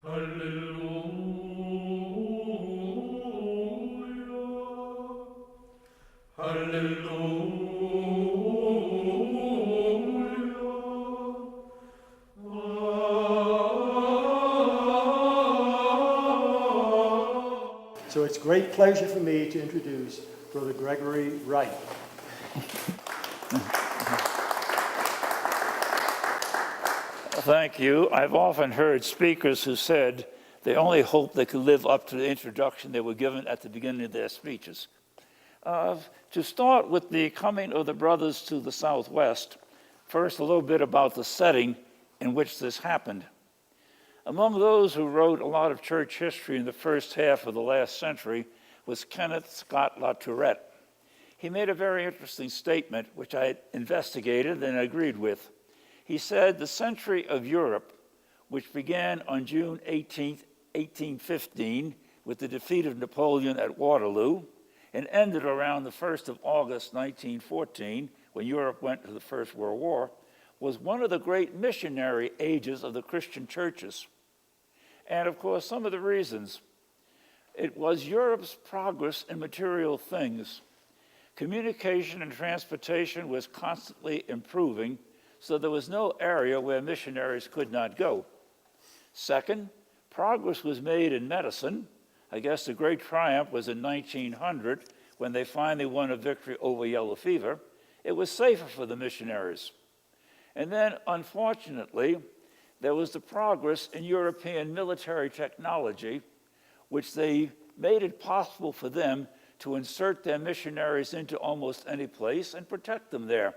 Hallelujah, hallelujah. So it's a great pleasure for me to introduce Brother Gregory Wright. Thank you. I've often heard speakers who said they only hoped they could live up to the introduction they were given at the beginning of their speeches. To start with the coming of the brothers to the Southwest, first a little bit about the setting in which this happened. Among those who wrote a lot of church history in the first half of the last century was Kenneth Scott LaTourette. He made a very interesting statement, which I investigated and agreed with. He said, the century of Europe, which began on June 18, 1815, with the defeat of Napoleon at Waterloo, and ended around the 1st of August, 1914, when Europe went to the First World War, was one of the great missionary ages of the Christian churches. And of course, some of the reasons. It was Europe's progress in material things. Communication and transportation was constantly improving, so there was no area where missionaries could not go. Second, progress was made in medicine. I guess the great triumph was in 1900 when they finally won a victory over yellow fever. It was safer for the missionaries. And then, unfortunately, there was the progress in European military technology, which they made it possible for them to insert their missionaries into almost any place and protect them there.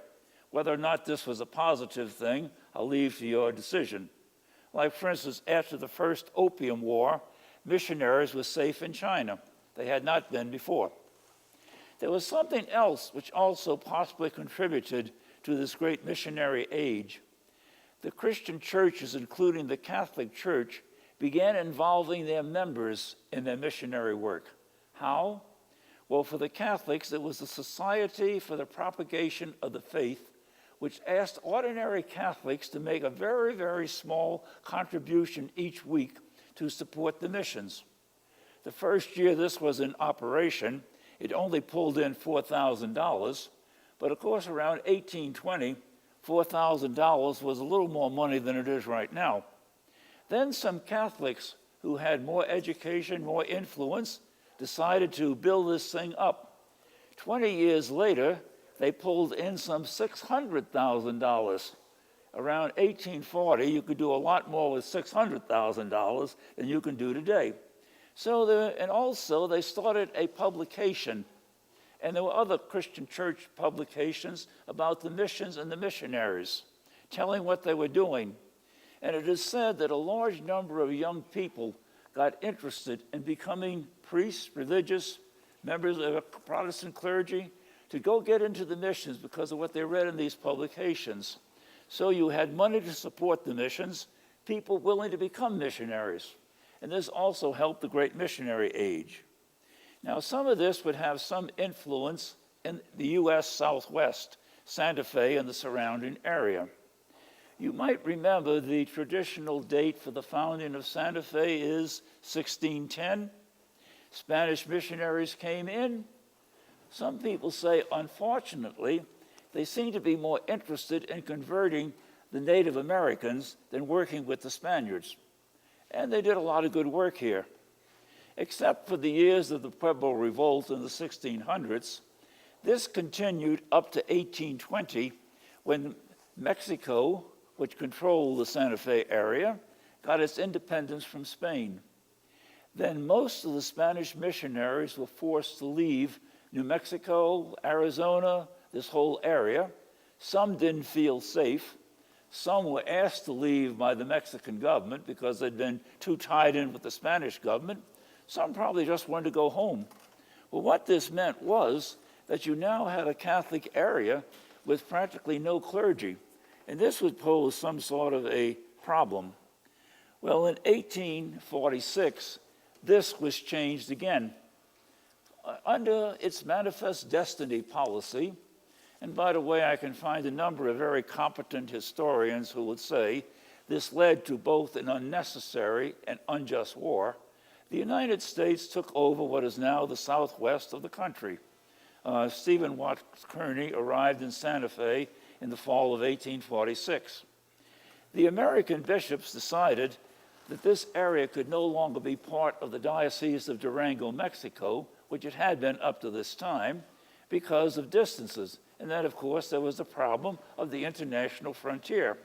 Whether or not this was a positive thing, I'll leave to your decision. Like, for instance, after the first Opium War, missionaries were safe in China. They had not been before. There was something else which also possibly contributed to this great missionary age. The Christian churches, including the Catholic Church, began involving their members in their missionary work. How? Well, for the Catholics, it was the Society for the Propagation of the Faith, which asked ordinary Catholics to make a very, very small contribution each week to support the missions. The first year this was in operation, it only pulled in $4,000, but of course around 1820, $4,000 was a little more money than it is right now. Then some Catholics who had more education, more influence, decided to build this thing up. 20 years later, they pulled in some $600,000. Around 1840, you could do a lot more with $600,000 than you can do today. And also they started a publication, and there were other Christian church publications about the missions and the missionaries, telling what they were doing. And it is said that a large number of young people got interested in becoming priests, religious, members of Protestant clergy, to go get into the missions because of what they read in these publications. So you had money to support the missions, people willing to become missionaries. And this also helped the great missionary age. Now, some of this would have some influence in the U.S. Southwest, Santa Fe and the surrounding area. You might remember the traditional date for the founding of Santa Fe is 1610. Spanish missionaries came in. Some people say, unfortunately, they seem to be more interested in converting the Native Americans than working with the Spaniards. And they did a lot of good work here. Except for the years of the Pueblo Revolt in the 1600s, this continued up to 1820 when Mexico, which controlled the Santa Fe area, got its independence from Spain. Then most of the Spanish missionaries were forced to leave New Mexico, Arizona, this whole area. Some didn't feel safe. Some were asked to leave by the Mexican government because they'd been too tied in with the Spanish government. Some probably just wanted to go home. Well, what this meant was that you now had a Catholic area with practically no clergy. And this would pose some sort of a problem. Well, in 1846, this was changed again. Under its manifest destiny policy, and by the way, I can find a number of very competent historians who would say This led to both an unnecessary and unjust war. The United States took over what is now the southwest of the country. Stephen Watts Kearny arrived in Santa Fe in the fall of 1846. The American bishops decided that this area could no longer be part of the Diocese of Durango, Mexico, which it had been up to this time, because of distances. And then, of course, there was the problem of the international frontier.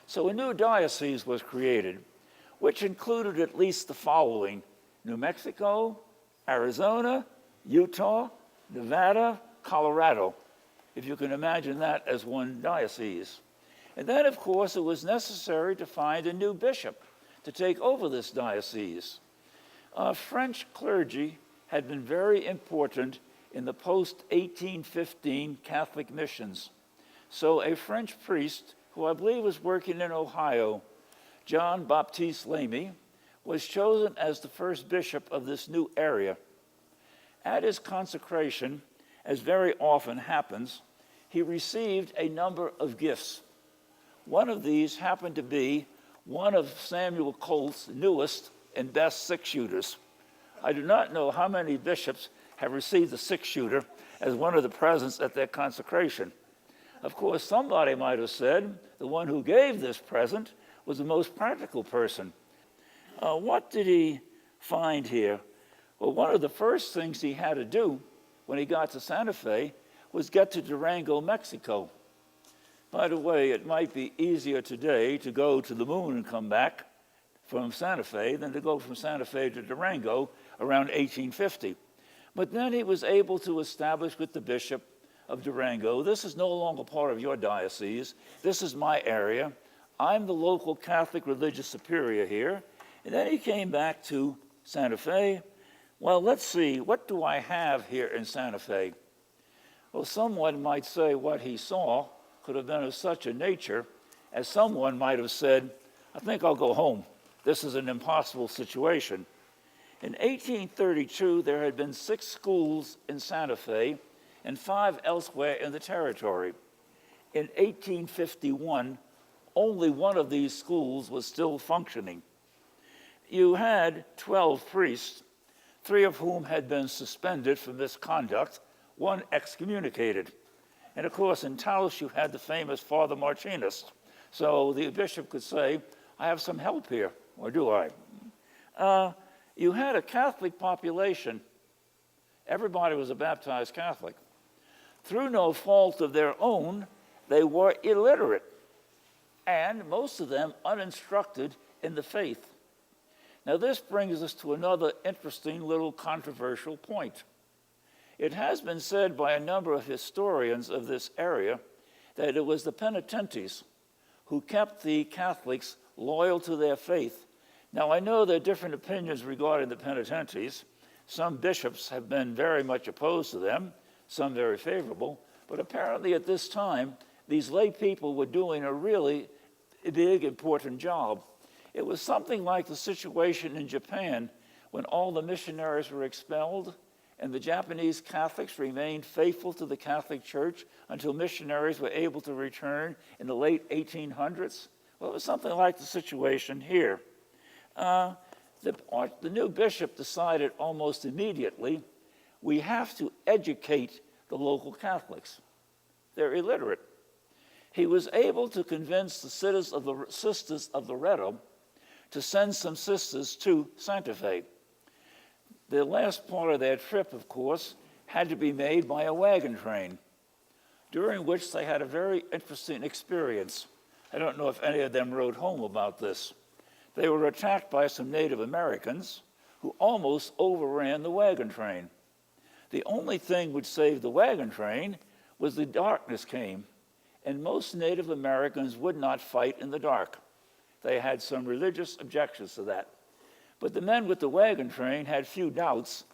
So a new diocese was created, which included at least the following: New Mexico, Arizona, Utah, Nevada, Colorado, if you can imagine that as one diocese. And then, of course, it was necessary to find a new bishop to take over this diocese. French clergy had been very important in the post-1815 Catholic missions. So a French priest, who I believe was working in Ohio, John Baptiste Lamy, was chosen as the first bishop of this new area. At his consecration, as very often happens, he received a number of gifts. One of these happened to be one of Samuel Colt's newest and best six-shooters. I do not know how many bishops have received a six-shooter as one of the presents at their consecration. Of course, somebody might have said the one who gave this present was the most practical person. What did he find here? Well, one of the first things he had to do when he got to Santa Fe was get to Durango, Mexico. By the way, it might be easier today to go to the moon and come back from Santa Fe than to go from Santa Fe to Durango around 1850. But then he was able to establish with the bishop of Durango, this is no longer part of your diocese, this is my area, I'm the local Catholic religious superior here. And then he came back to Santa Fe. Well, let's see, what do I have here in Santa Fe? Well, someone might say what he saw could have been of such a nature as someone might have said, I think I'll go home. This is an impossible situation. In 1832, there had been 6 schools in Santa Fe and 5 elsewhere in the territory. In 1851, only one of these schools was still functioning. You had 12 priests, 3 of whom had been suspended for misconduct, 1 excommunicated. And of course, in Taos, you had the famous Father Martinez. So the bishop could say, I have some help here, or do I? You had a Catholic population. Everybody was a baptized Catholic. Through no fault of their own, they were illiterate, and most of them uninstructed in the faith. Now, this brings us to another interesting little controversial point. It has been said by a number of historians of this area that it was the penitentes who kept the Catholics loyal to their faith. Now, I know there are different opinions regarding the penitentes. Some bishops have been very much opposed to them, some very favorable, but apparently at this time, these lay people were doing a really big, important job. It was something like the situation in Japan when all the missionaries were expelled and the Japanese Catholics remained faithful to the Catholic Church until missionaries were able to return in the late 1800s. Well, it was something like the situation here. The new bishop decided almost immediately, we have to educate the local Catholics. They're illiterate. He was able to convince the sisters of Loretto to send some sisters to Santa Fe. The last part of their trip, of course, had to be made by a wagon train, during which they had a very interesting experience. I don't know if any of them wrote home about this. They were attacked by some Native Americans who almost overran the wagon train. The only thing which saved the wagon train was the darkness came, and most Native Americans would not fight in the dark. They had some religious objections to that. But the men with the wagon train had few doubts.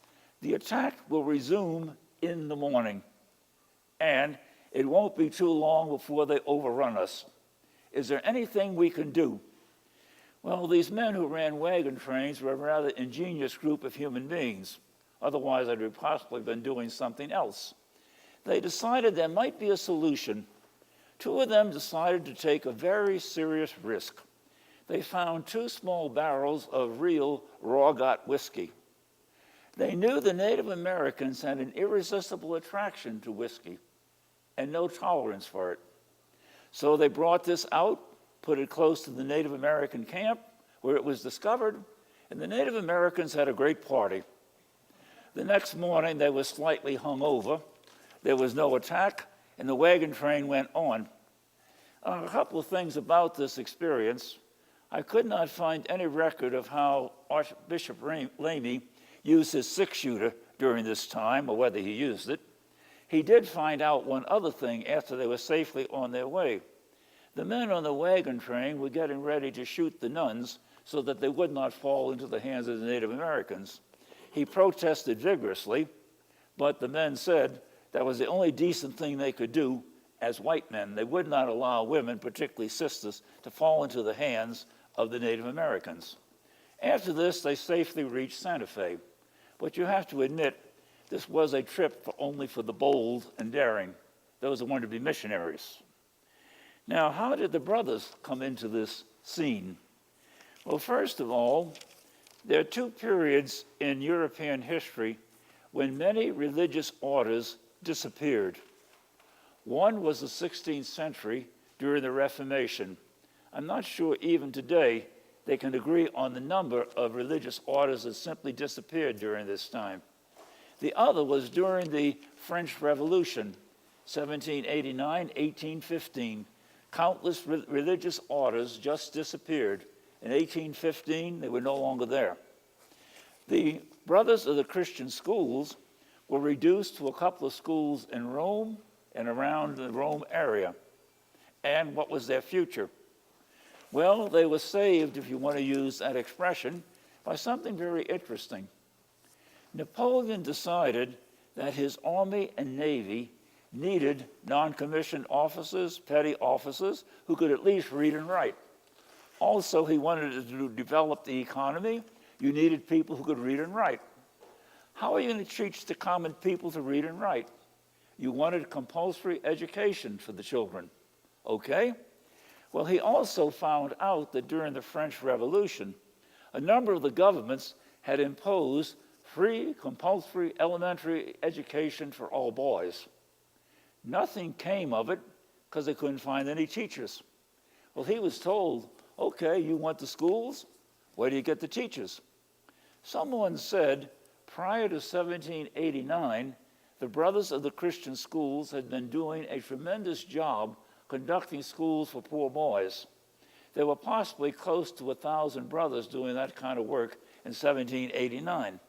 The attack will resume in the morning, and it won't be too long before they overrun us. Is there anything we can do? Well, these men who ran wagon trains were a rather ingenious group of human beings. Otherwise, I'd have possibly been doing something else. They decided there might be a solution. 2 of them decided to take a very serious risk. they found 2 small barrels of real raw-got whiskey. They knew the Native Americans had an irresistible attraction to whiskey and no tolerance for it. So they brought this out, put it close to the Native American camp where it was discovered, and the Native Americans had a great party. The next morning, they were slightly hungover. There was no attack, and the wagon train went on. A couple of things about this experience. I could not find any record of how Archbishop Lamy used his 6-shooter during this time, or whether he used it. He did find out one other thing after they were safely on their way. The men on the wagon train were getting ready to shoot the nuns so that they would not fall into the hands of the Native Americans. He protested vigorously, but the men said that was the only decent thing they could do as white men. They would not allow women, particularly sisters, to fall into the hands of the Native Americans. After this, they safely reached Santa Fe. But you have to admit, this was a trip only for the bold and daring, those who wanted to be missionaries. Now, how did the brothers come into this scene? Well, first of all, there are 2 periods in European history when many religious orders disappeared. One was the 16th century during the Reformation. I'm not sure even today they can agree on the number of religious orders that simply disappeared during this time. The other was during the French Revolution, 1789, 1815. Countless religious orders just disappeared. In 1815, they were no longer there. The Brothers of the Christian Schools were reduced to a couple of schools in Rome and around the Rome area. And what was their future? Well, they were saved, if you want to use that expression, by something very interesting. Napoleon decided that his army and navy needed non-commissioned officers, petty officers, who could at least read and write. Also, he wanted to develop the economy. You needed people who could read and write. How are you going to teach the common people to read and write? You wanted compulsory education for the children. Okay? Well, he also found out that during the French Revolution, a number of the governments had imposed free, compulsory elementary education for all boys. Nothing came of it because they couldn't find any teachers. Well, he was told, okay, you want the schools? Where do you get the teachers? Someone said prior to 1789, the Brothers of the Christian Schools had been doing a tremendous job conducting schools for poor boys. There were possibly close to 1,000 brothers doing that kind of work in 1789.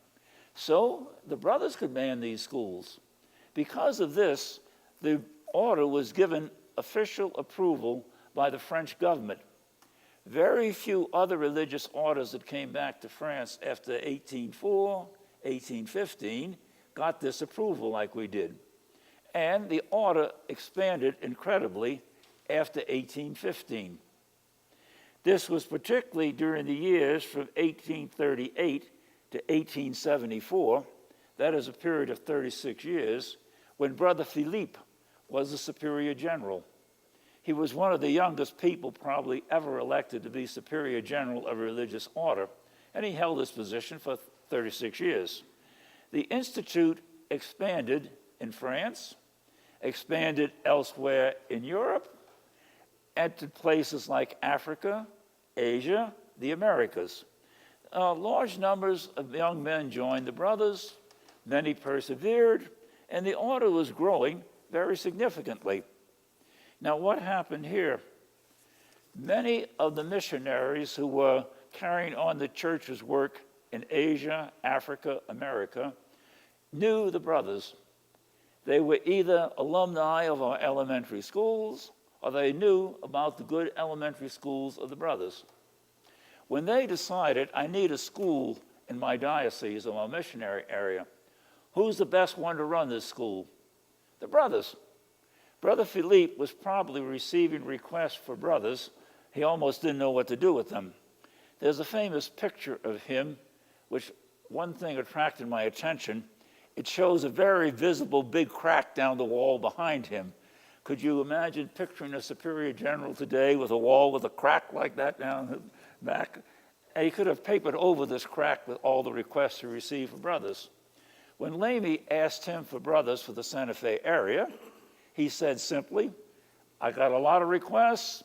So the brothers could man these schools. Because of this, the order was given official approval by the French government. Very few other religious orders that came back to France after 1804, 1815 got this approval like we did. And the order expanded incredibly after 1815. This was particularly during the years from 1838 to 1874, that is a period of 36 years, when Brother Philippe was the superior general. He was one of the youngest people probably ever elected to be superior general of a religious order, and he held this position for 36 years. The institute expanded in France, expanded elsewhere in Europe, and to places like Africa, Asia, the Americas. Large numbers of young men joined the brothers, many persevered, and the order was growing very significantly. Now, what happened here? Many of the missionaries who were carrying on the church's work in Asia, Africa, America, knew the brothers. They were either alumni of our elementary schools, or they knew about the good elementary schools of the brothers. When they decided, I need a school in my diocese or my missionary area, who's the best one to run this school? The brothers. Brother Philippe was probably receiving requests for brothers. He almost didn't know what to do with them. There's a famous picture of him, which one thing attracted my attention. It shows a very visible big crack down the wall behind him. Could you imagine picturing a superior general today with a wall with a crack like that down? back. And he could have papered over this crack with all the requests he received for brothers. When Lamy asked him for brothers for the Santa Fe area, he said simply, I got a lot of requests.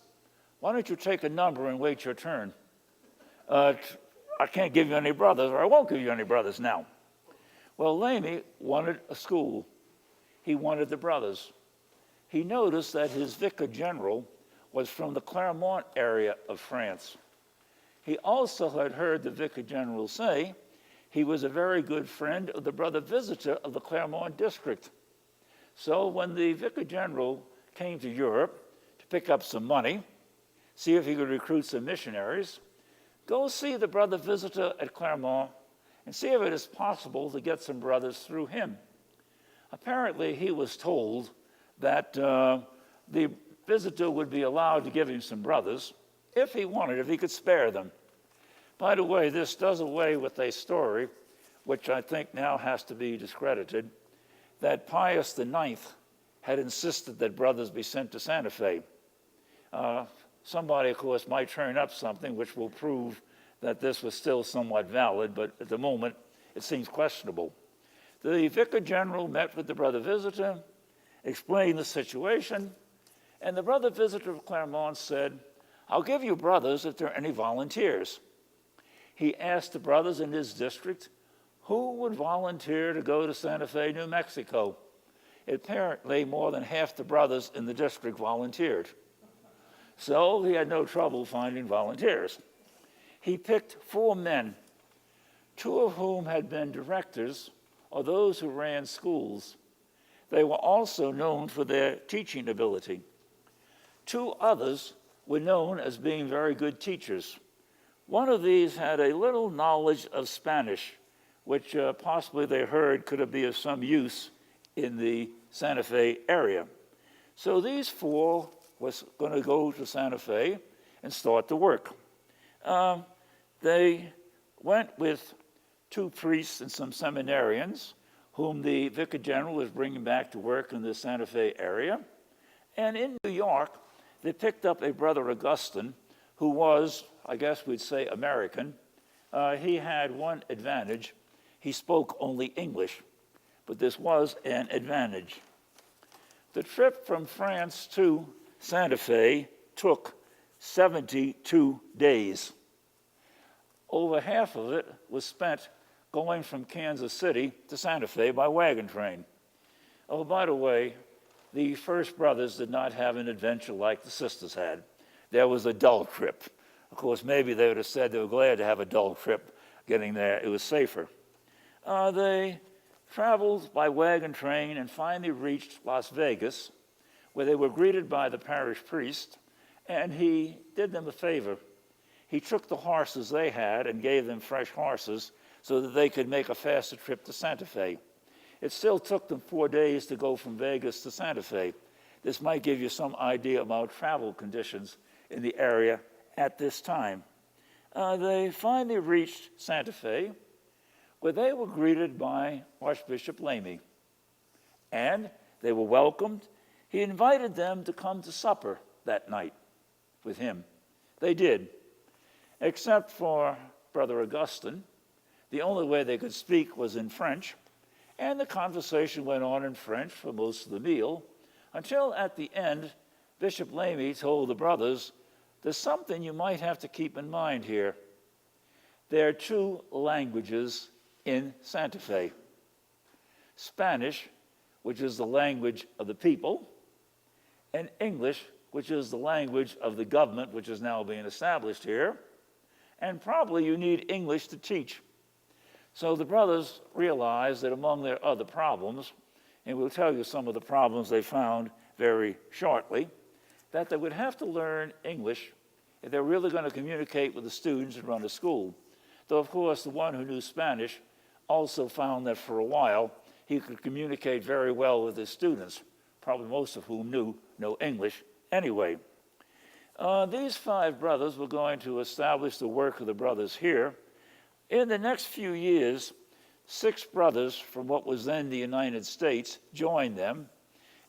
Why don't you take a number and wait your turn? I can't give you any brothers, or I won't give you any brothers now. Well, Lamy wanted a school. He wanted the brothers. He noticed that his vicar general was from the Clermont area of France. He also had heard the vicar general say he was a very good friend of the brother visitor of the Clermont district. So when the vicar general came to Europe to pick up some money, see if he could recruit some missionaries, go see the brother visitor at Clermont and see if it is possible to get some brothers through him. Apparently, he was told that the visitor would be allowed to give him some brothers if he wanted, if he could spare them. By the way, this does away with a story, which I think now has to be discredited, that Pius IX had insisted that brothers be sent to Santa Fe. Somebody, of course, might turn up something which will prove that this was still somewhat valid, but at the moment, it seems questionable. The vicar general met with the brother visitor, explained the situation, and the brother visitor of Clermont said, I'll give you brothers if there are any volunteers. He asked the brothers in his district who would volunteer to go to Santa Fe, New Mexico. Apparently, more than half the brothers in the district volunteered. So he had no trouble finding volunteers. He picked 4 men, 2 of whom had been directors or those who ran schools. They were also known for their teaching ability. 2 others were known as being very good teachers. One of these had a little knowledge of Spanish, which possibly they heard could be of some use in the Santa Fe area. So these 4 was going to go to Santa Fe and start the work. They went with 2 priests and some seminarians whom the vicar general was bringing back to work in the Santa Fe area. And in New York, they picked up a brother Augustine who was, I guess we'd say, American. He had one advantage. He spoke only English, but this was an advantage. The trip from France to Santa Fe took 72 days. Over half of it was spent going from Kansas City to Santa Fe by wagon train. Oh, by the way, the first brothers did not have an adventure like the sisters had. There was a dull trip. Of course, maybe they would have said they were glad to have a dull trip getting there. It was safer. They traveled by wagon train and finally reached Las Vegas, where they were greeted by the parish priest, and he did them a favor. He took the horses they had and gave them fresh horses so that they could make a faster trip to Santa Fe. It still took them 4 days to go from Vegas to Santa Fe. This might give you some idea about travel conditions in the area at this time. They finally reached Santa Fe, where they were greeted by Archbishop Lamy. And they were welcomed. He invited them to come to supper that night with him. They did, except for Brother Augustine. The only way they could speak was in French, and the conversation went on in French for most of the meal, until at the end, Bishop Lamy told the brothers, there's something you might have to keep in mind here. There are 2 languages in Santa Fe. Spanish, which is the language of the people, and English, which is the language of the government, which is now being established here, and probably you need English to teach. So the brothers realized that among their other problems, and we'll tell you some of the problems they found very shortly, that they would have to learn English if they're really going to communicate with the students and run a school. Though, of course, the one who knew Spanish also found that for a while he could communicate very well with his students, probably most of whom knew no English anyway. These 5 brothers were going to establish the work of the brothers here. In the next few years, 6 brothers from what was then the United States joined them,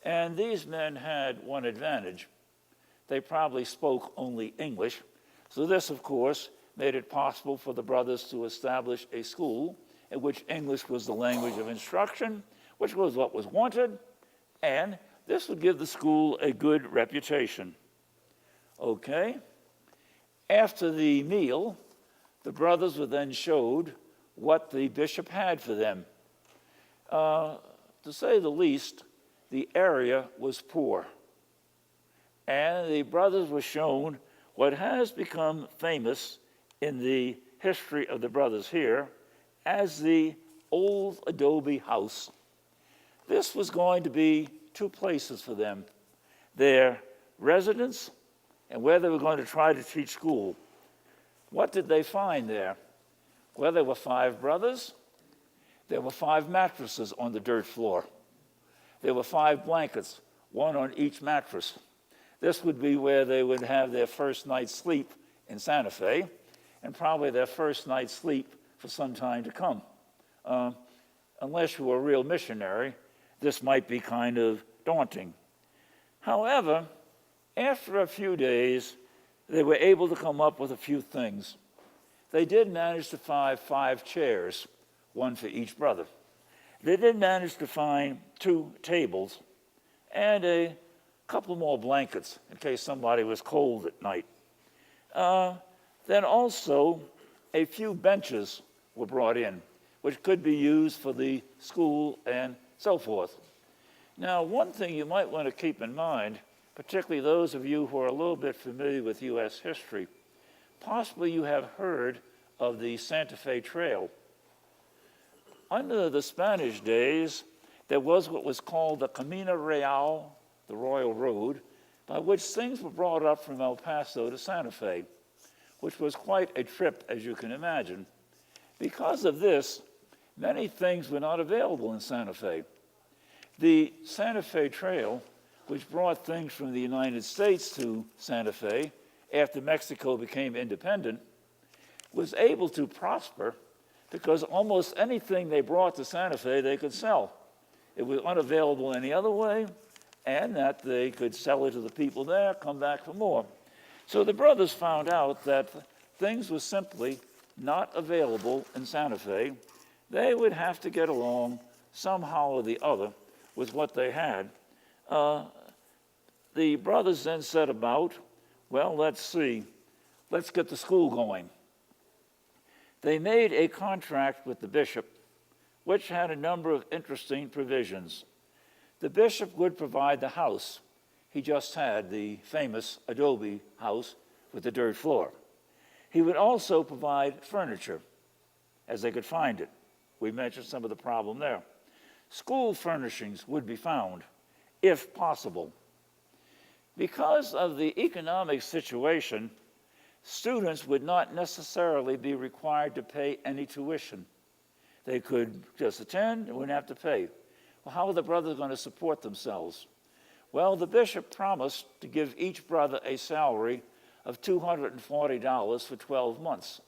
and these men had one advantage. They probably spoke only English, So this, of course, made it possible for the brothers to establish a school in which English was the language of instruction, which was what was wanted, and this would give the school a good reputation. Okay. After the meal, the brothers were then showed what the bishop had for them. To say the least, the area was poor. And the brothers were shown what has become famous in the history of the brothers here as the old adobe house. This was going to be two places for them, their residence and where they were going to try to teach school. What did they find there? Well, there were 5 brothers. There were 5 mattresses on the dirt floor. There were 5 blankets, 1 on each mattress. This would be where they would have their first night's sleep in Santa Fe, and probably their first night's sleep for some time to come. Unless you were a real missionary, this might be kind of daunting. However, after a few days, they were able to come up with a few things. They did manage to find 5 chairs, 1 for each brother. They did manage to find 2 tables and a couple more blankets in case somebody was cold at night. Then also a few benches were brought in, which could be used for the school and so forth. Now, one thing you might want to keep in mind, particularly those of you who are a little bit familiar with U.S. history, possibly you have heard of the Santa Fe Trail. Under the Spanish days, there was what was called the Camino Real, the Royal Road, by which things were brought up from El Paso to Santa Fe, which was quite a trip, as you can imagine. Because of this, many things were not available in Santa Fe. The Santa Fe Trail, which brought things from the United States to Santa Fe after Mexico became independent, was able to prosper because almost anything they brought to Santa Fe they could sell. It was unavailable any other way, and that they could sell it to the people there, come back for more. So the brothers found out that things were simply not available in Santa Fe. They would have to get along somehow or the other with what they had. The brothers then set about, well, let's get the school going. They made a contract with the bishop, which had a number of interesting provisions. The bishop would provide the house. He just had the famous adobe house with the dirt floor. He would also provide furniture, as they could find it. We mentioned some of the problem there. School furnishings would be found, if possible. Because of the economic situation, students would not necessarily be required to pay any tuition. They could just attend and wouldn't have to pay. Well, how are the brothers going to support themselves? Well, the bishop promised to give each brother a salary of $240 for 12 months.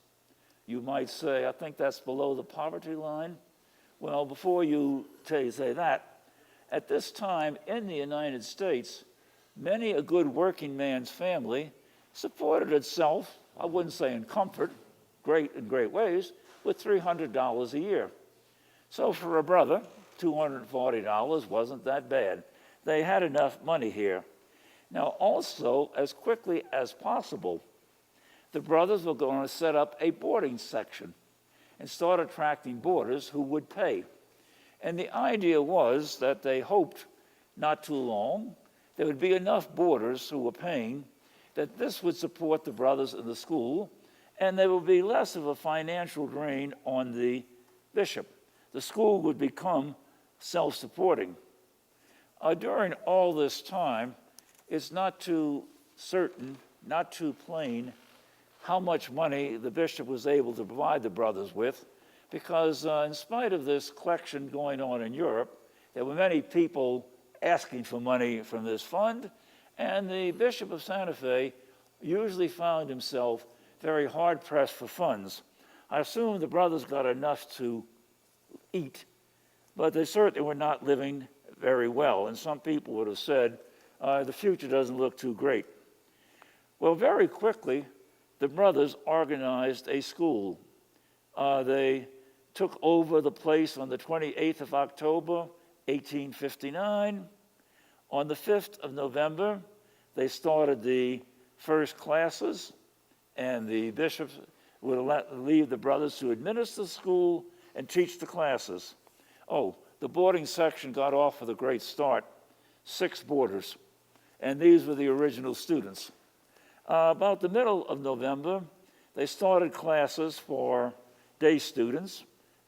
You might say, I think that's below the poverty line. Well, before you say that, at this time in the United States, many a good working man's family supported itself, I wouldn't say in comfort, in great ways, with $300 a year. So for a brother, $240 wasn't that bad. They had enough money here. Now also, as quickly as possible, the brothers were going to set up a boarding section and start attracting boarders who would pay. And the idea was that they hoped not too long there would be enough boarders who were paying that this would support the brothers in the school, and there would be less of a financial drain on the bishop. The school would become self-supporting. During all this time, it's not too certain, not too plain, how much money the bishop was able to provide the brothers with, because in spite of this collection going on in Europe, there were many people asking for money from this fund, and the Bishop of Santa Fe usually found himself very hard-pressed for funds. I assume the brothers got enough to eat, but they certainly were not living very well, and some people would have said, the future doesn't look too great. Well, very quickly, the brothers organized a school. They took over the place on the 28th of October, 1859. On the 5th of November, they started the first classes, and the bishops would leave the brothers to administer the school and teach the classes. Oh, the boarding section got off with a great start. 6 boarders, and these were the original students. About the middle of November, they started classes for day students,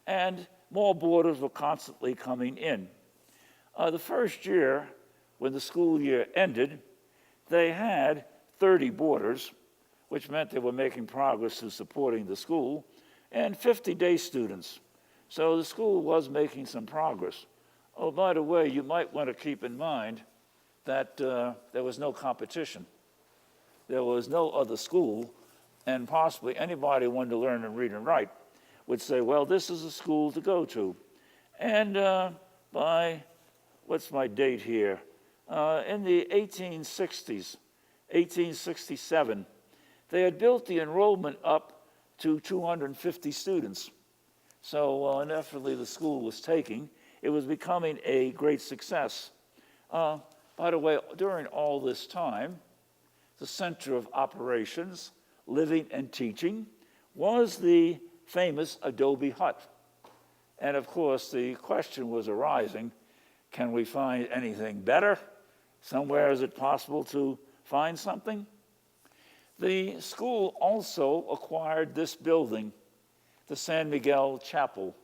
and more boarders were constantly coming in. The first year, when the school year ended, they had 30 boarders, which meant they were making progress to supporting the school, and 50 day students. So the school was making some progress. Oh, by the way, you might want to keep in mind that there was no competition. There was no other school, and possibly anybody who wanted to learn and read and write would say, well, this is a school to go to. And by, what's my date here? In the 1860s, 1867, they had built the enrollment up to 250 students. So indefinitely the school was taking. It was becoming a great success. By the way, during all this time, the center of operations, living and teaching, was the famous adobe hut. And of course, the question was arising, can we find anything better? Somewhere is it possible to find something? The school also acquired this building, the San Miguel Chapel,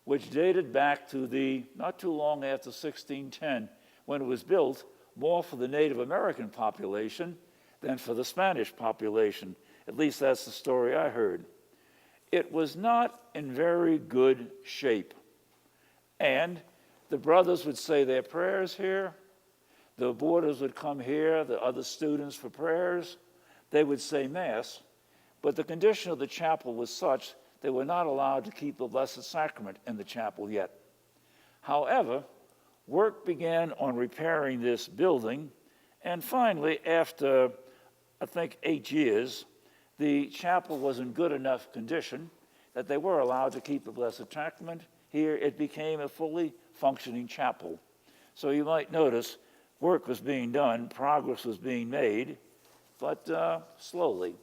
which dated back to not too long after 1610, when it was built more for the Native American population than for the Spanish population. At least that's the story I heard. It was not in very good shape. And the brothers would say their prayers here. The boarders would come here, the other students for prayers. They would say Mass. But the condition of the chapel was such they were not allowed to keep the Blessed Sacrament in the chapel yet. However, work began on repairing this building, and finally, after, I think, 8 years, the chapel was in good enough condition that they were allowed to keep the Blessed Sacrament. Here, it became a fully functioning chapel. So you might notice work was being done, progress was being made, but slowly.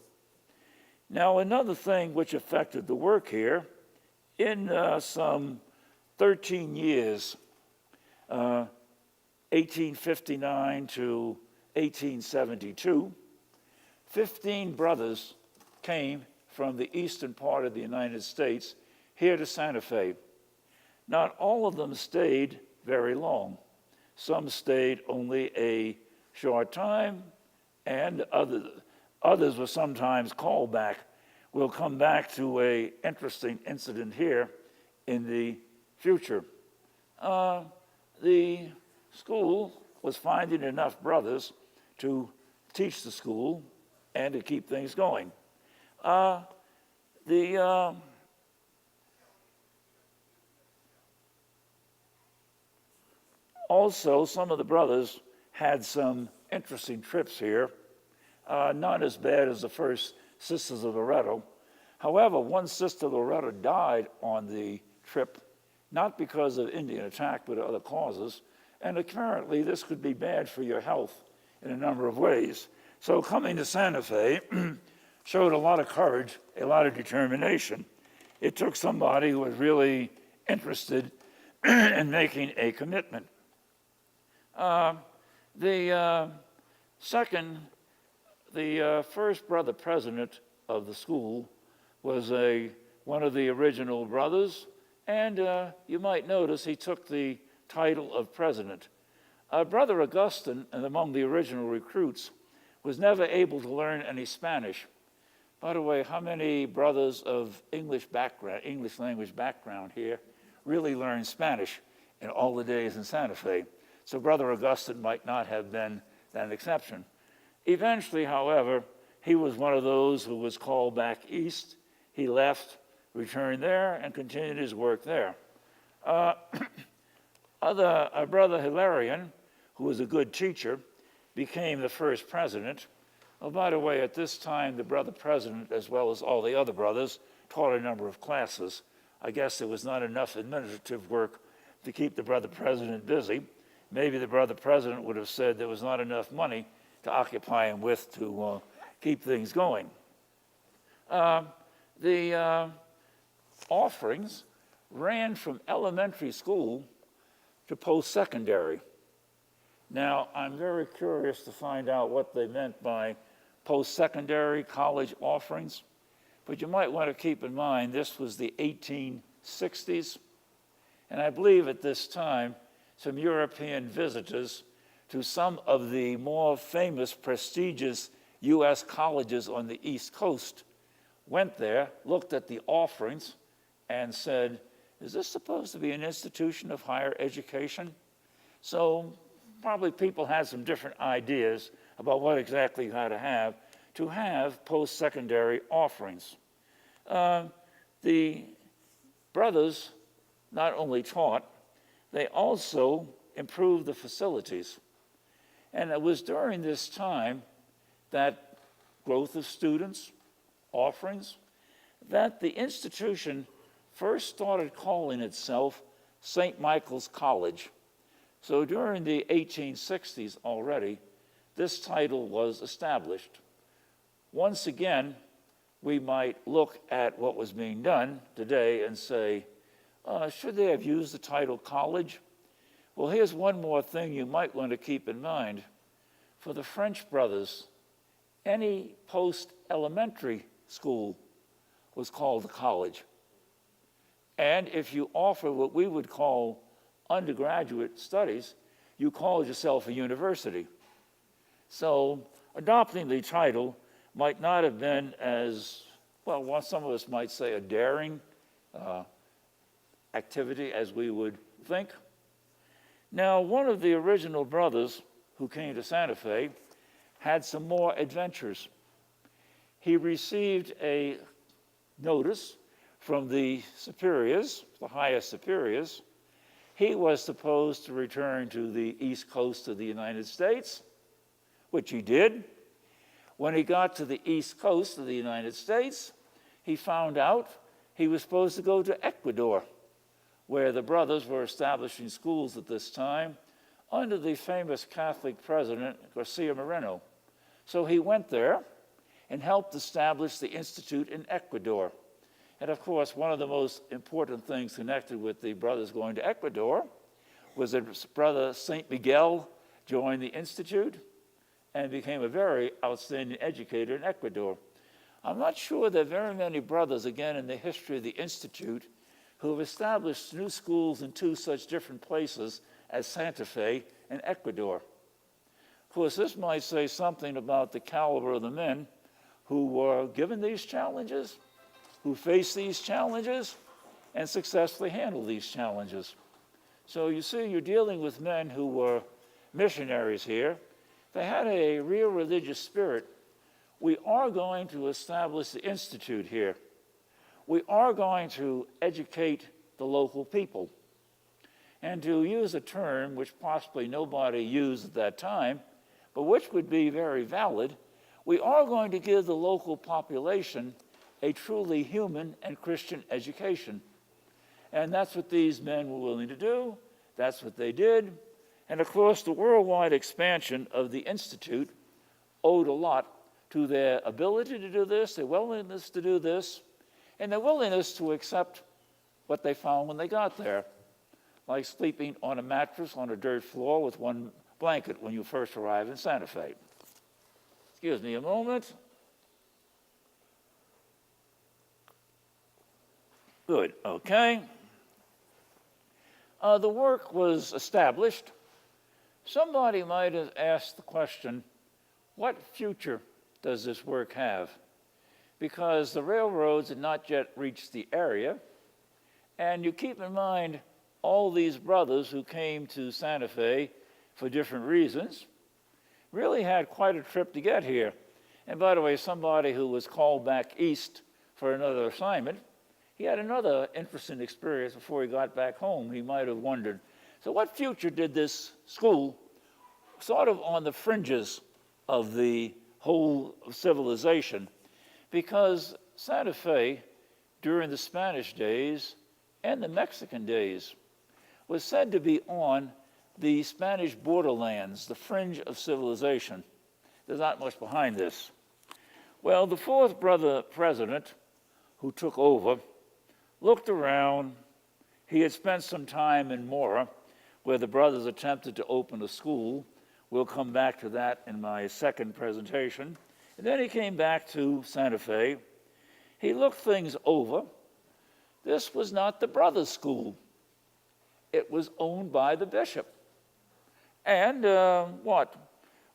Now, another thing which affected the work here, in some 13 years, 1859 to 1872, 15 brothers came from the eastern part of the United States here to Santa Fe. Not all of them stayed very long. Some stayed only a short time, and others were sometimes called back. We'll come back to an interesting incident here in the future. The school was finding enough brothers to teach the school and to keep things going. Also, some of the brothers had some interesting trips here, not as bad as the first Sisters of Loretto. However, one Sister Loretto died on the trip, not because of Indian attack, but other causes. And apparently, this could be bad for your health in a number of ways. So coming to Santa Fe showed a lot of courage, a lot of determination. It took somebody who was really interested in making a commitment. The first brother president of the school was one of the original brothers, and you might notice he took the title of president. Brother Augustine, and among the original recruits, was never able to learn any Spanish. By the way, how many brothers of English language background here really learned Spanish in all the days in Santa Fe? So Brother Augustine might not have been an exception. Eventually, however, he was one of those who was called back east. He left, returned there, and continued his work there. Brother Hilarion, who was a good teacher, became the first president. Oh, by the way, at this time, the brother president, as well as all the other brothers, taught a number of classes. I guess there was not enough administrative work to keep the brother president busy. Maybe the brother president would have said there was not enough money to occupy him with to keep things going. The offerings ran from elementary school to post-secondary. Now, I'm very curious to find out what they meant by post-secondary college offerings, but you might want to keep in mind this was the 1860s, and I believe at this time some European visitors to some of the more famous, prestigious U.S. colleges on the East Coast went there, looked at the offerings, and said, is this supposed to be an institution of higher education? So probably people had some different ideas about what exactly you had to have post-secondary offerings. The brothers not only taught, they also improved the facilities. And it was during this time that growth of students, offerings, that the institution first started calling itself St. Michael's College. So during the 1860s already, this title was established. Once again, we might look at what was being done today and say, should they have used the title college? Well, here's one more thing you might want to keep in mind. For the French brothers, any post-elementary school was called a college. And if you offer what we would call undergraduate studies, you called yourself a university. So adopting the title might not have been as, well, what some of us might say, a daring activity as we would think. Now, one of the original brothers who came to Santa Fe had some more adventures. He received a notice from the superiors, the highest superiors. He was supposed to return to the East Coast of the United States, which he did. When he got to the East Coast of the United States, he found out he was supposed to go to Ecuador, where the brothers were establishing schools at this time under the famous Catholic president, Garcia Moreno. So he went there and helped establish the institute in Ecuador. And of course, one of the most important things connected with the brothers going to Ecuador was that brother St. Miguel joined the institute and became a very outstanding educator in Ecuador. I'm not sure there are very many brothers, again, in the history of the institute who have established new schools in two such different places as Santa Fe and Ecuador. Of course, this might say something about the caliber of the men who were given these challenges, who faced these challenges, and successfully handled these challenges. So you see, you're dealing with men who were missionaries here. They had a real religious spirit. We are going to establish the institute here. We are going to educate the local people. And to use a term which possibly nobody used at that time, but which would be very valid, we are going to give the local population a truly human and Christian education. And that's what these men were willing to do. That's what they did. And of course, the worldwide expansion of the Institute owed a lot to their ability to do this, their willingness to do this, and their willingness to accept what they found when they got there, like sleeping on a mattress on a dirt floor with one blanket when you first arrive in Santa Fe. Excuse me a moment. Good, okay. The work was established. Somebody might have asked the question, what future does this work have? Because the railroads had not yet reached the area, and you keep in mind all these brothers who came to Santa Fe for different reasons really had quite a trip to get here. And by the way, somebody who was called back east for another assignment, he had another interesting experience before he got back home. He might have wondered, so what future did this school, sort of on the fringes of the whole civilization, because Santa Fe, during the Spanish days and the Mexican days, was said to be on the Spanish borderlands, the fringe of civilization. There's not much behind this. Well, the fourth brother president who took over looked around. He had spent some time in Mora, where the brothers attempted to open a school. We'll come back to that in my second presentation. And then he came back to Santa Fe. He looked things over. This was not the brothers' school. It was owned by the bishop. And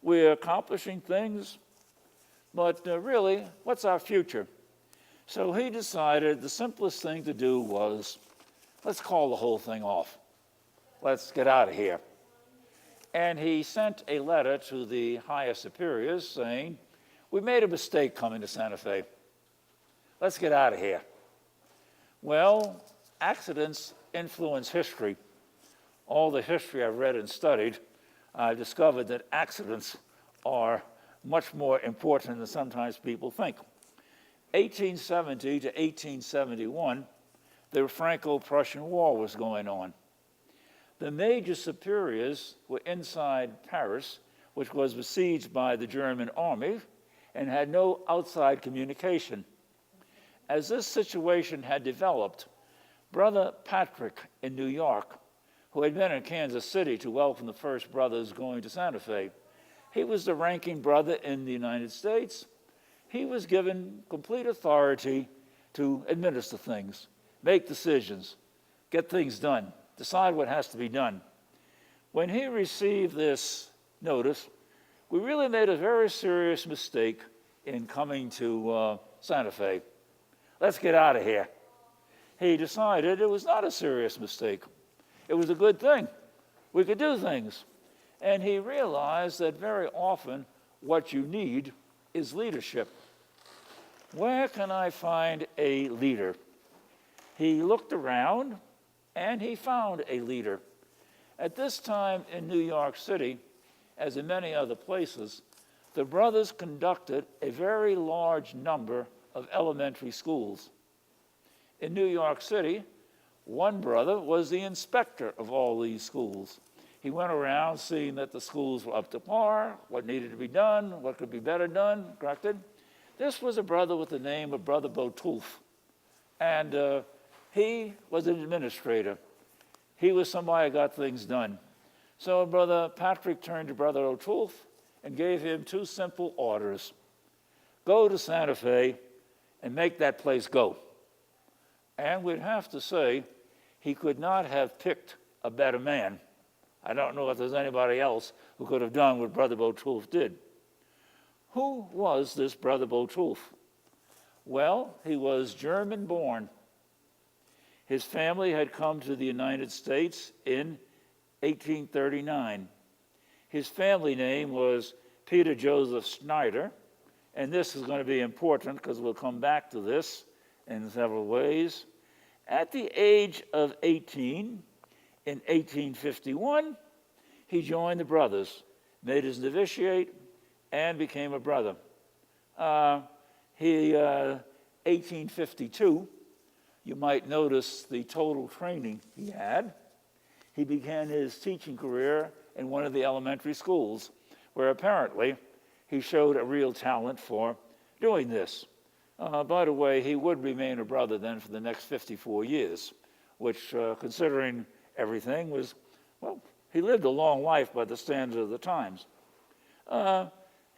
we're accomplishing things, but really, what's our future? So he decided the simplest thing to do was, let's call the whole thing off. Let's get out of here. And he sent a letter to the higher superiors saying, we made a mistake coming to Santa Fe. Let's get out of here. Well, accidents influence history. All the history I've read and studied, I've discovered that accidents are much more important than sometimes people think. 1870 to 1871, the Franco-Prussian War was going on. The major superiors were inside Paris, which was besieged by the German army and had no outside communication. As this situation had developed, Brother Patrick in New York, who had been in Kansas City to welcome the first brothers going to Santa Fe, he was the ranking brother in the United States. He was given complete authority to administer things, make decisions, get things done, decide what has to be done. When he received this notice, we really made a very serious mistake in coming to Santa Fe. Let's get out of here. He decided it was not a serious mistake. It was a good thing. We could do things. And he realized that very often what you need is leadership. Where can I find a leader? He looked around and he found a leader. At this time in New York City, as in many other places, the brothers conducted a very large number of elementary schools. In New York City, one brother was the inspector of all these schools. He went around seeing that the schools were up to par, what needed to be done, what could be better done, corrected. This was a brother with the name of Brother Botolph, and he was an administrator. He was somebody who got things done. So Brother Patrick turned to Brother Botolph and gave him two simple orders. Go to Santa Fe and make that place go. And we'd have to say he could not have picked a better man. I don't know if there's anybody else who could have done what Brother Botolph did. Who was this Brother Botolph? Well, he was German-born. His family had come to the United States in 1839. His family name was Peter Joseph Schneider, and this is going to be important because we'll come back to this in several ways. At the age of 18, in 1851, he joined the brothers, made his novitiate, and became a brother. 1852, you might notice the total training he had. He began his teaching career in one of the elementary schools, where apparently he showed a real talent for doing this. By the way, he would remain a brother then for the next 54 years, which, considering everything, was, well, he lived a long life by the standards of the times.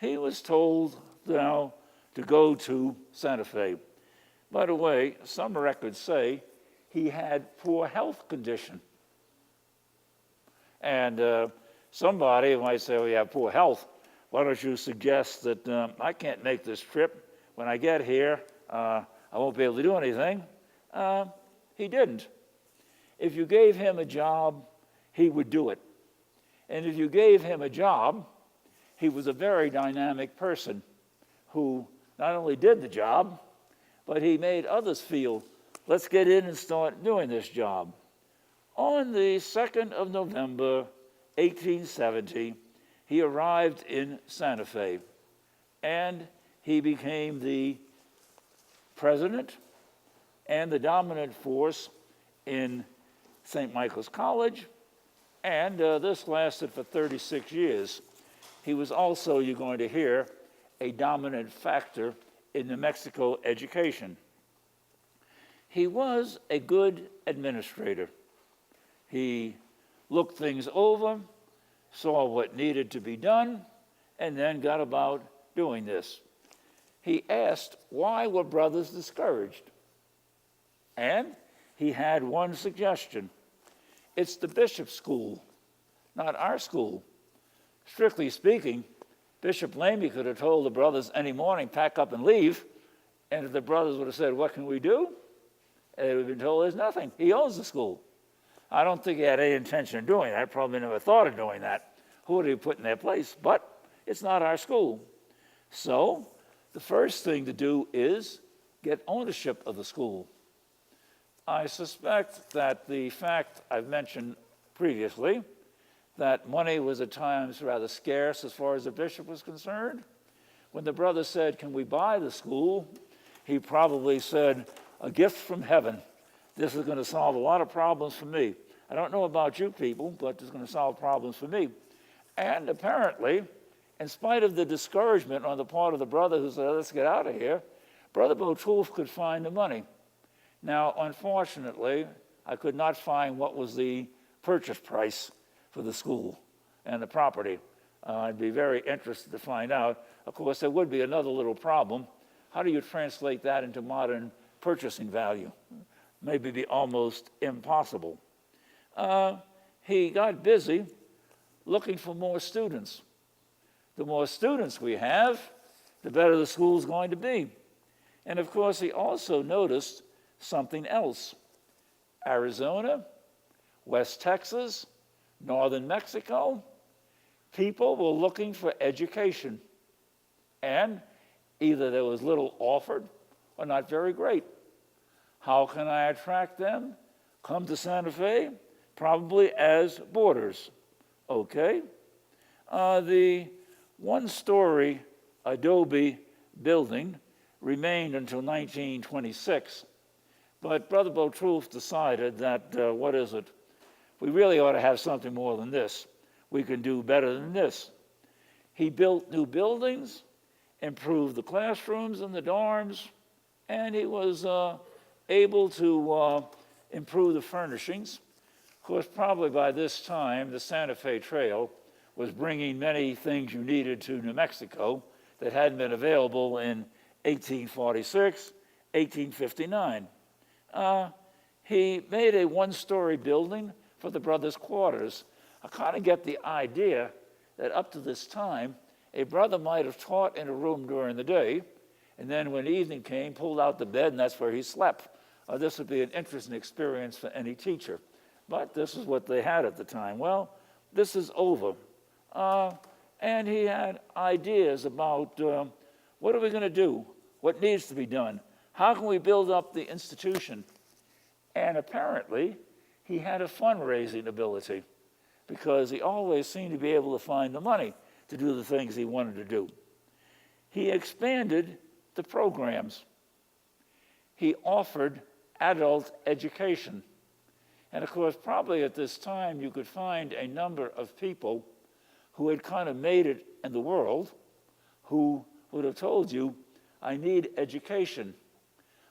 He was told now to go to Santa Fe. By the way, some records say he had poor health condition. And somebody might say, well, you have poor health. Why don't you suggest that I can't make this trip? When I get here, I won't be able to do anything. He didn't. If you gave him a job, he would do it. And if you gave him a job, he was a very dynamic person who not only did the job, but he made others feel, let's get in and start doing this job. On the 2nd of November, 1870, he arrived in Santa Fe. and he became the president and the dominant force in St. Michael's College, and this lasted for 36 years. He was also, you're going to hear, a dominant factor in New Mexico education. He was a good administrator. He looked things over, saw what needed to be done, and then got about doing this. He asked, why were brothers discouraged? And he had one suggestion. It's the bishop's school, not our school. Strictly speaking, Bishop Lamy could have told the brothers any morning, pack up and leave, and if the brothers would have said, what can we do? They would have been told there's nothing. He owns the school. I don't think he had any intention of doing that. Probably never thought of doing that. Who would he put in their place? But it's not our school. So the first thing to do is get ownership of the school. I suspect that the fact I've mentioned previously, that money was at times rather scarce as far as the bishop was concerned. When the brother said, can we buy the school? He probably said, a gift from heaven. This is going to solve a lot of problems for me. I don't know about you people, but it's going to solve problems for me. And apparently, in spite of the discouragement on the part of the brother who said, let's get out of here, Brother Botolph could find the money. Now, unfortunately, I could not find what was the purchase price for the school and the property. I'd be very interested to find out. Of course, there would be another little problem. How do you translate that into modern purchasing value? Maybe be almost impossible. He got busy looking for more students. The more students we have, the better the school's going to be. And of course, he also noticed something else. Arizona, West Texas, northern Mexico, people were looking for education. And either there was little offered or not very great. How can I attract them? Come to Santa Fe, probably as boarders. Okay. The one-story adobe building remained until 1926. But Brother Botolph decided that, we really ought to have something more than this. We can do better than this. He built new buildings, improved the classrooms and the dorms, and he was able to improve the furnishings. Of course, probably by this time, the Santa Fe Trail was bringing many things you needed to New Mexico that hadn't been available in 1846, 1859. He made a one-story building for the brothers' quarters. I kind of get the idea that up to this time, a brother might have taught in a room during the day, and then when evening came, pulled out the bed, and that's where he slept. This would be an interesting experience for any teacher. But this is what they had at the time. Well, this is over. And he had ideas about what are we going to do? What needs to be done? How can we build up the institution? And apparently, he had a fundraising ability because he always seemed to be able to find the money to do the things he wanted to do. He expanded the programs. He offered adult education. And of course, probably at this time, you could find a number of people who had kind of made it in the world who would have told you, I need education.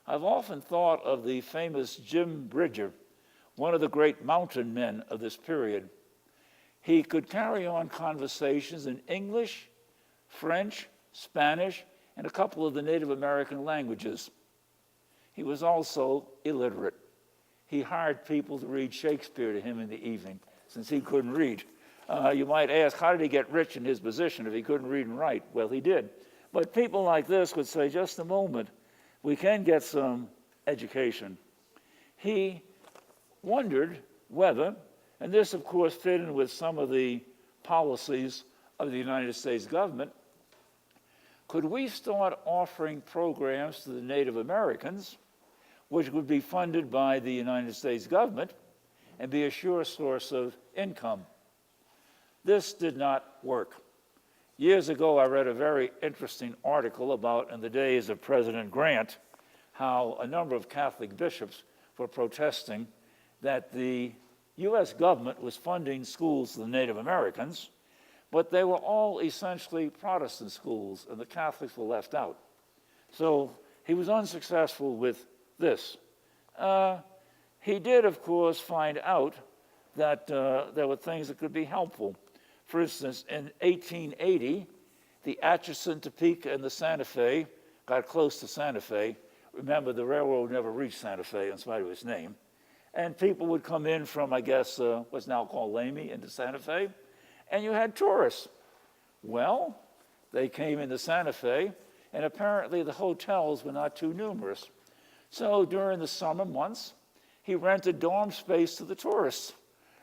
I've often thought of the famous Jim Bridger, one of the great mountain men of this period. He could carry on conversations in English, French, Spanish, and a couple of the Native American languages. He was also illiterate. He hired people to read Shakespeare to him in the evening, since he couldn't read. You might ask, how did he get rich in his position if he couldn't read and write? Well, he did. But people like this would say, just a moment, we can get some education. He wondered whether, and this of course fit in with some of the policies of the United States government, could we start offering programs to the Native Americans which would be funded by the United States government and be a sure source of income? This did not work. Years ago, I read a very interesting article about, in the days of President Grant, how a number of Catholic bishops were protesting that the U.S. government was funding schools for the Native Americans, but they were all essentially Protestant schools, and the Catholics were left out. So he was unsuccessful with this. He did, of course, find out that there were things that could be helpful. For instance, in 1880, the Atchison, Topeka, and the Santa Fe got close to Santa Fe. Remember, the railroad never reached Santa Fe in spite of its name. And people would come in from, I guess, what's now called Lamy into Santa Fe, and you had tourists. Well, they came into Santa Fe, and apparently the hotels were not too numerous. So during the summer months, he rented dorm space to the tourists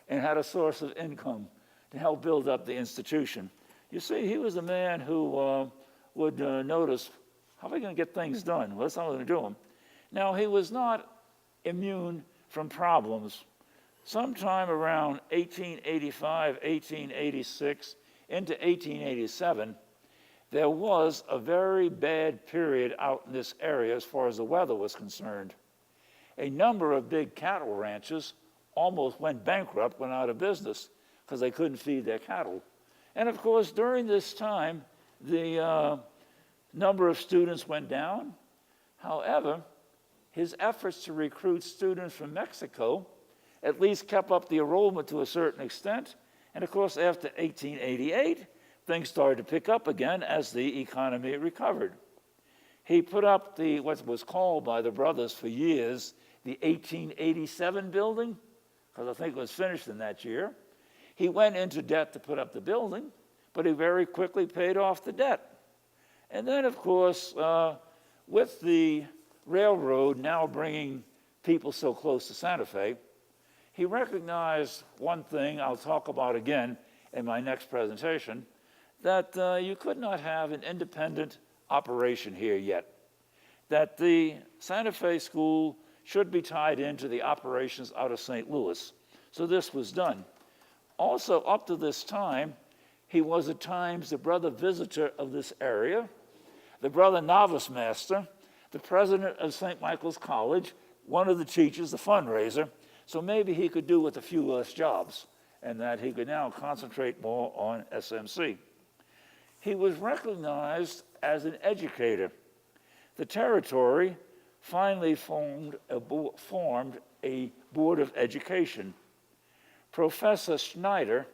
and had a source of income to help build up the institution. You see, he was a man who would notice, how are we going to get things done? Well, that's not what we're going to do them. Now, he was not immune from problems. Sometime around 1885, 1886, into 1887, there was a very bad period out in this area as far as the weather was concerned. A number of big cattle ranches almost went bankrupt, went out of business, because they couldn't feed their cattle. And of course, during this time, the number of students went down. However, his efforts to recruit students from Mexico at least kept up the enrollment to a certain extent. And of course, after 1888, things started to pick up again as the economy recovered. He put up what was called by the brothers for years, the 1887 building, because I think it was finished in that year. He went into debt to put up the building, but he very quickly paid off the debt. And then, of course, with the railroad now bringing people so close to Santa Fe, he recognized one thing I'll talk about again in my next presentation, that you could not have an independent operation here yet, that the Santa Fe school should be tied into the operations out of St. Louis. So this was done. Also, up to this time, he was at times the brother visitor of this area, the brother novice master, the president of St. Michael's College, one of the teachers, the fundraiser, so maybe he could do with a few less jobs, and that he could now concentrate more on SMC. He was recognized as an educator. The territory finally formed a board of education. Professor Schneider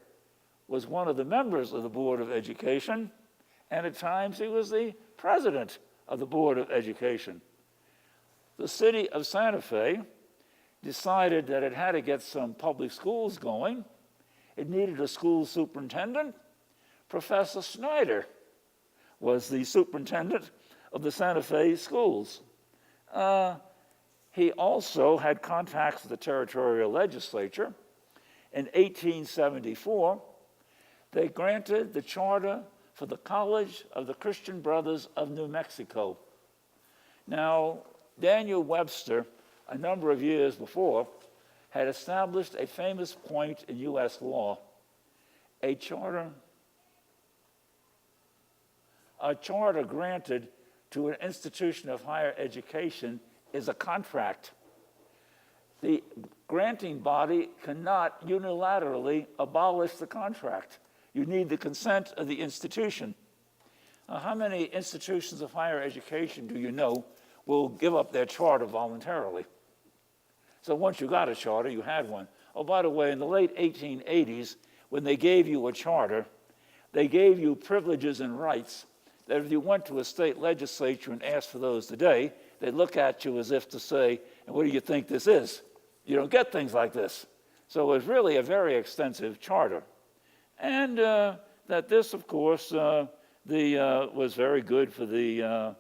was one of the members of the Board of Education, and at times he was the president of the Board of Education. The city of Santa Fe decided that it had to get some public schools going. It needed a school superintendent. Professor Schneider was the superintendent of the Santa Fe schools. He also had contacts with the territorial legislature. In 1874, they granted the charter for the College of the Christian Brothers of New Mexico. Now, Daniel Webster, a number of years before, had established a famous point in U.S. law. A charter granted to an institution of higher education is a contract. The granting body cannot unilaterally abolish the contract. You need the consent of the institution. How many institutions of higher education do you know will give up their charter voluntarily? So once you got a charter, you had one. Oh, by the way, in the late 1880s, when they gave you a charter, they gave you privileges and rights that if you went to a state legislature and asked for those today, they'd look at you as if to say, and what do you think this is? You don't get things like this. So it was really a very extensive charter. And that this, of course, was very good for the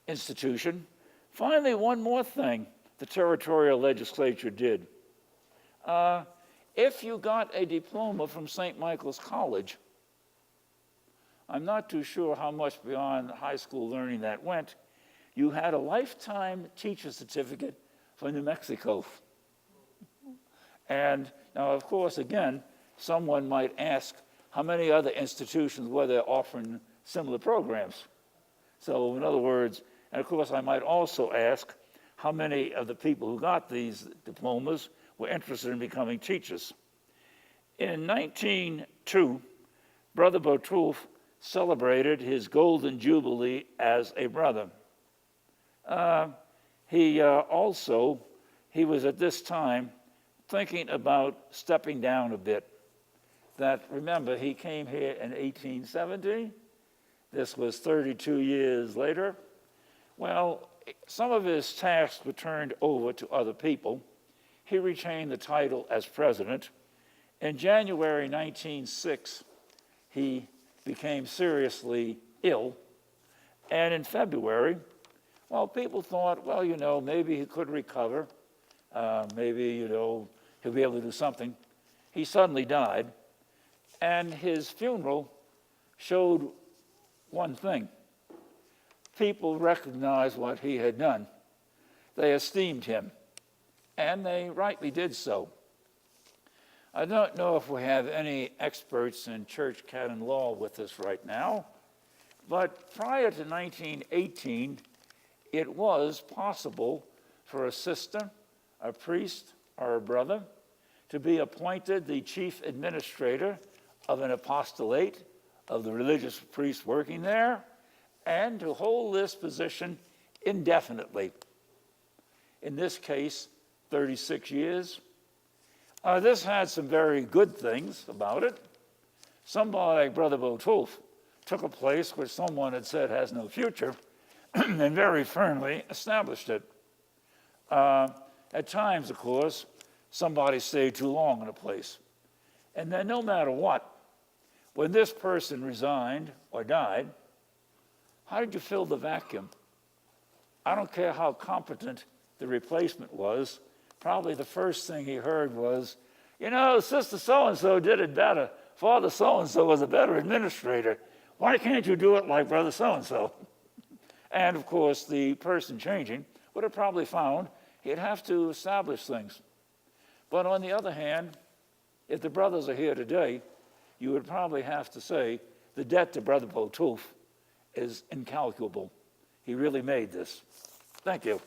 institution. Finally, one more thing the territorial legislature did. If you got a diploma from St. Michael's College, I'm not too sure how much beyond high school learning that went, you had a lifetime teacher certificate for New Mexico. And now, of course, again, someone might ask, how many other institutions were there offering similar programs? So in other words, and of course I might also ask, how many of the people who got these diplomas were interested in becoming teachers? In 1902, Brother Botolph celebrated his golden jubilee as a brother. He was at this time thinking about stepping down a bit. That, remember, he came here in 1870. This was 32 years later. Well, some of his tasks were turned over to other people. He retained the title as president. In January 1906, he became seriously ill. And in February, well, people thought, well, maybe he could recover. Maybe, he'll be able to do something. He suddenly died. And his funeral showed one thing. People recognized what he had done. They esteemed him, and they rightly did so. I don't know if we have any experts in church canon law with us right now, but prior to 1918, it was possible for a sister, a priest, or a brother to be appointed the chief administrator of an apostolate of the religious priest working there, and to hold this position indefinitely. In this case, 36 years. This had some very good things about it. Somebody like Brother Botolph took a place where someone had said has no future and very firmly established it. At times, of course, somebody stayed too long in a place. And then no matter what, when this person resigned or died, how did you fill the vacuum? I don't care how competent the replacement was. Probably the first thing he heard was, Sister so-and-so did it better. Father so-and-so was a better administrator. Why can't you do it like Brother so-and-so? And of course, the person changing would have probably found he'd have to establish things. But on the other hand, if the brothers are here today, you would probably have to say the debt to Brother Botolph is incalculable. He really made this. Thank you.